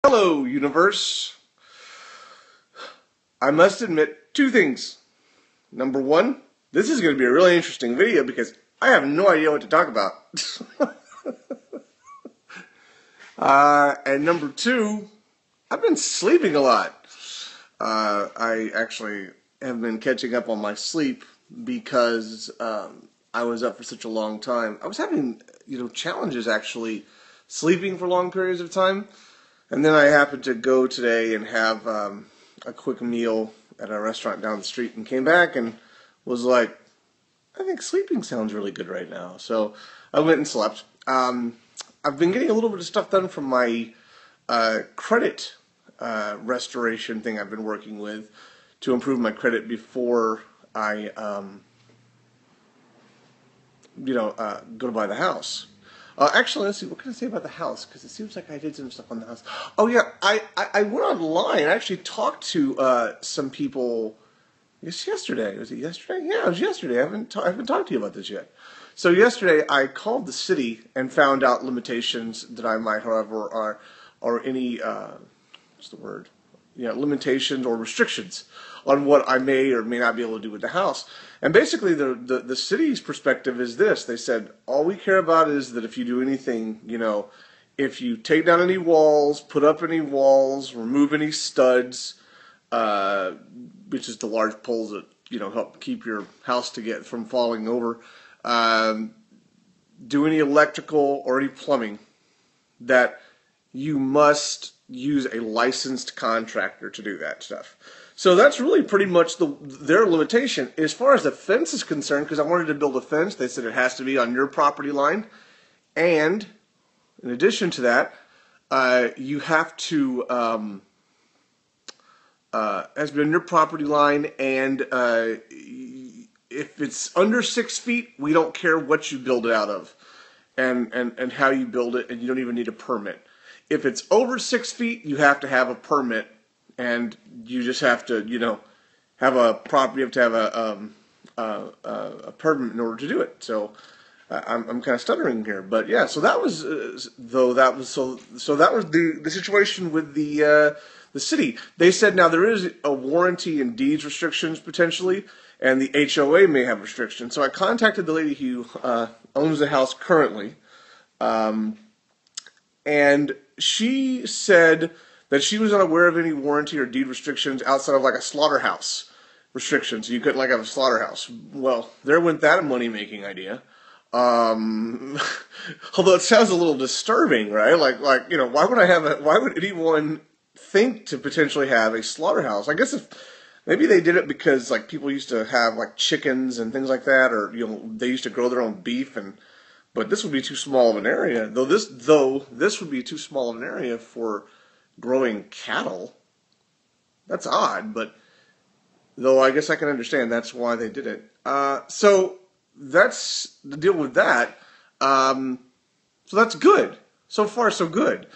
Hello, universe. I must admit two things. Number one, this is going to be a really interesting video because I have no idea what to talk about. And number two, I've been sleeping a lot. I actually have been catching up on my sleep because I was up for such a long time. I was having, challenges actually sleeping for long periods of time. And then I happened to go today and have a quick meal at a restaurant down the street and came back and was like, I think sleeping sounds really good right now. So I went and slept. I've been getting a little bit of stuff done from my credit restoration thing I've been working with to improve my credit before I, go to buy the house. Actually, let's see, what can I say about the house? Because it seems like I did some stuff on the house. Oh, yeah, I went online. I actually talked to some people, I guess yesterday. Was it yesterday? Yeah, it was yesterday. I haven't talked to you about this yet. So yesterday, I called the city and found out limitations that I might, however, or any, what's the word? Yeah, limitations or restrictions on what I may or may not be able to do with the house. And basically, the city's perspective is this. They said, all we care about is that if you do anything, if you take down any walls, put up any walls, remove any studs, which is the large poles that, help keep your house from falling over, do any electrical or any plumbing, that you must use a licensed contractor to do that stuff. So that's really pretty much their limitation. As far as the fence is concerned, because I wanted to build a fence, they said it has to be on your property line. And in addition to that, you have to, has been on your property line, and if it's under 6 feet, we don't care what you build it out of and how you build it, and you don't even need a permit. If it's over 6 feet, you have to have a permit, and you just have to, have a property. You have to have a permit in order to do it. So I'm kind of stuttering here, but yeah. So that was that was the situation with the city. They said now there is a warranty and deeds restrictions potentially, and the HOA may have restrictions. So I contacted the lady who owns the house currently, and she said that she was unaware of any warranty or deed restrictions outside of like a slaughterhouse restriction. So you couldn't have a slaughterhouse. Well, there went that money-making idea. Although it sounds a little disturbing, right? Like why would anyone think to potentially have a slaughterhouse? I guess if maybe they did it because like people used to have like chickens and things like that, or they used to grow their own beef, but this would be too small of an area. Though this would be too small of an area for growing cattle. That's odd, but though I guess I can understand that's why they did it. So that's the deal with that. So that's good. So far, so good.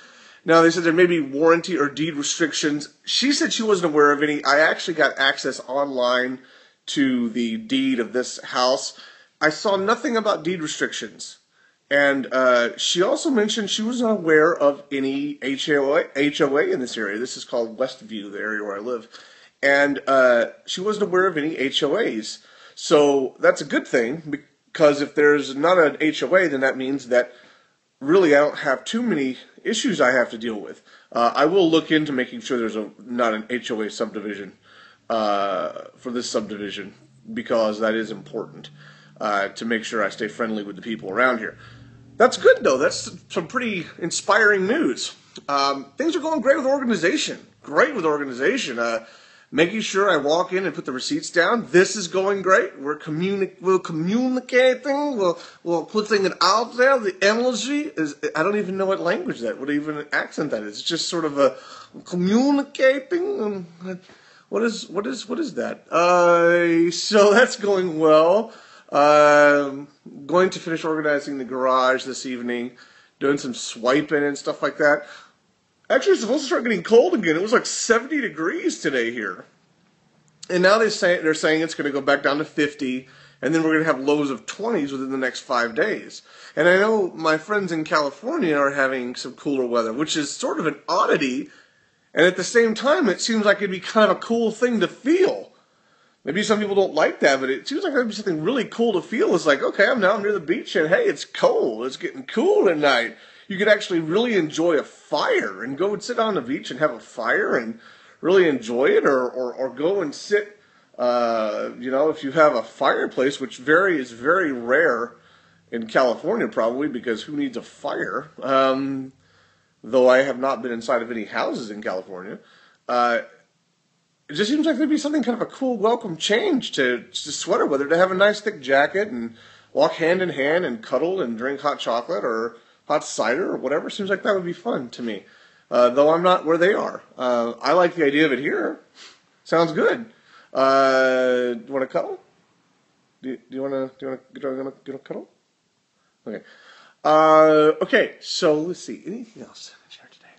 Now, they said there may be warranty or deed restrictions. She said she wasn't aware of any. I actually got access online to the deed of this house. I saw nothing about deed restrictions. And she also mentioned she was unaware of any HOA in this area. This is called Westview, the area where I live. And she wasn't aware of any HOAs. So that's a good thing, because if there's not an HOA, then that means that really I don't have too many issues I have to deal with. I will look into making sure there's not an HOA subdivision for this subdivision, because that is important to make sure I stay friendly with the people around here. That's good, though. That's some pretty inspiring news. Things are going great with organization. Making sure I walk in and put the receipts down. This is going great. We're communicating. We're putting it out there. The energy is, I don't even know what language what even accent that is. It's just sort of a communicating. What is that? So that's going well. Going to finish organizing the garage this evening, doing some swiping and stuff like that. Actually, it's supposed to start getting cold again. It was like 70 degrees today here. And now they're saying it's going to go back down to 50, and then we're going to have lows of 20s within the next 5 days. And I know my friends in California are having some cooler weather, which is sort of an oddity, and at the same time, it seems like it'd be kind of a cool thing to feel. Maybe some people don't like that, but it seems like that'd be something really cool to feel. It's like, okay, I'm now near the beach, and hey, it's cold. It's getting cool at night. You could actually really enjoy a fire and go and sit on the beach and have a fire and really enjoy it, or go and sit, if you have a fireplace, which is very rare in California probably, because who needs a fire? Though I have not been inside of any houses in California. It just seems like there'd be something kind of a cool welcome change to sweater weather, to have a nice thick jacket and walk hand in hand and cuddle and drink hot chocolate or hot cider or whatever. Seems like that would be fun to me. Though I'm not where they are. I like the idea of it here. Sounds good. Do you want to cuddle? Do you want to cuddle? Okay. Okay, so let's see. Anything else I could share today?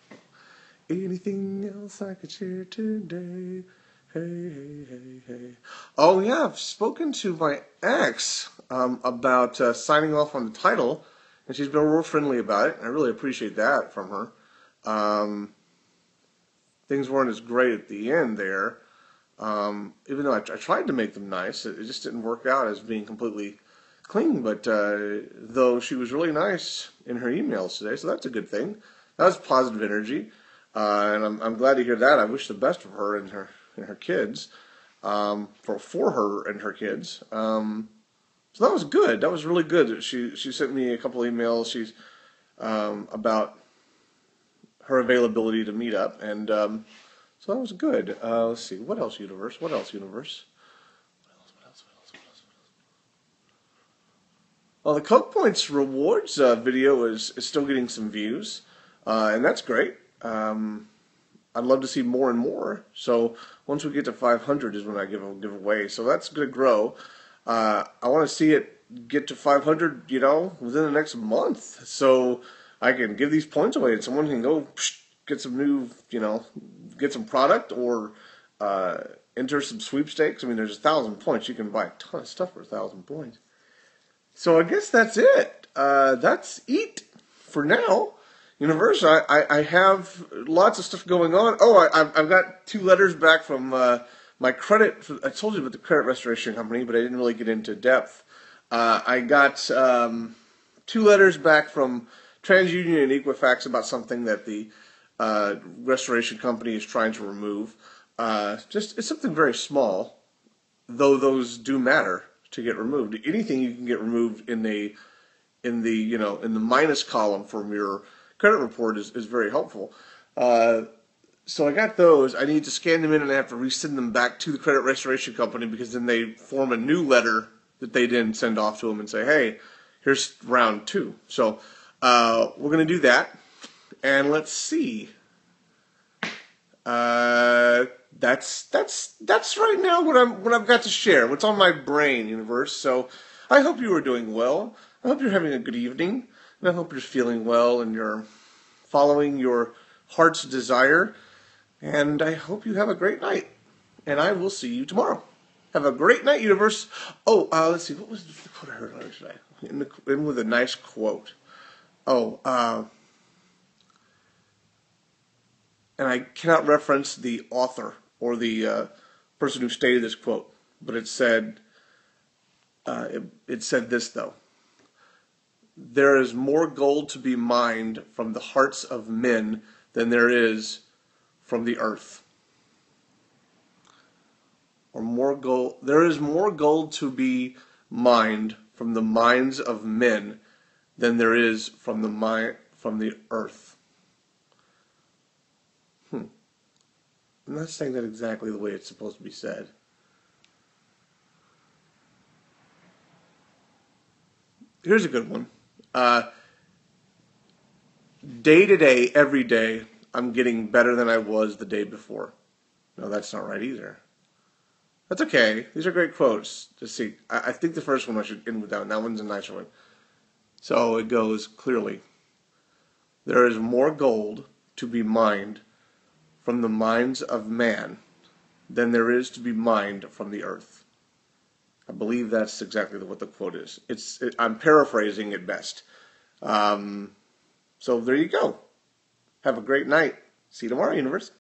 Anything else I could share today? Hey. Oh, yeah, I've spoken to my ex about signing off on the title, and she's been real friendly about it. I really appreciate that from her. Things weren't as great at the end there, even though I tried to make them nice. It just didn't work out as being completely clean, but though she was really nice in her emails today, so that's a good thing. That was positive energy, and I'm glad to hear that. I wish the best of her and her kids, for her and her kids. So that was good. That was really good. She sent me a couple emails. She's about her availability to meet up, and so that was good. Let's see. What else, universe? What else? Well, the Coke Points rewards video is still getting some views, and that's great. I'd love to see more and more. So once we get to 500 is when I give away. So that's going to grow. I want to see it get to 500, within the next month, so I can give these points away, and someone can go get some new, get some product, or enter some sweepstakes. I mean, there's 1,000 points. You can buy a ton of stuff for 1,000 points. So I guess that's it. That's it for now. Universe, I have lots of stuff going on. Oh, I've got 2 letters back from my credit. I told you about the credit restoration company, but I didn't really get into depth. I got 2 letters back from TransUnion and Equifax about something that the restoration company is trying to remove. It's something very small, though those do matter to get removed. Anything you can get removed in the minus column from your credit report is very helpful. So I got those. I need to scan them in, and I have to resend them back to the credit restoration company, because then they form a new letter that they then send off to them and say, hey, here's round 2. So we're going to do that, and let's see. That's right now what I've got to share. What's on my brain, universe. So I hope you are doing well. I hope you're having a good evening, and I hope you're feeling well and you're following your heart's desire. And I hope you have a great night. And I will see you tomorrow. Have a great night, universe. Oh, let's see. What was the quote I heard earlier today? In with a nice quote. Oh, and I cannot reference the author or the person who stated this quote, but it said this, though. There is more gold to be mined from the hearts of men than there is from the earth. There is more gold to be mined from the minds of men than there is from the earth. I'm not saying that exactly the way it's supposed to be said. Here's a good one. Day to day, every day, I'm getting better than I was the day before. No, that's not right either. That's okay. These are great quotes. Just see. I think the first one I should end with that one. That one's a nicer one. So it goes clearly. There is more gold to be mined from the mines of man than there is to be mined from the earth. I believe that's exactly what the quote is. I'm paraphrasing at best. So there you go. Have a great night. See you tomorrow, universe.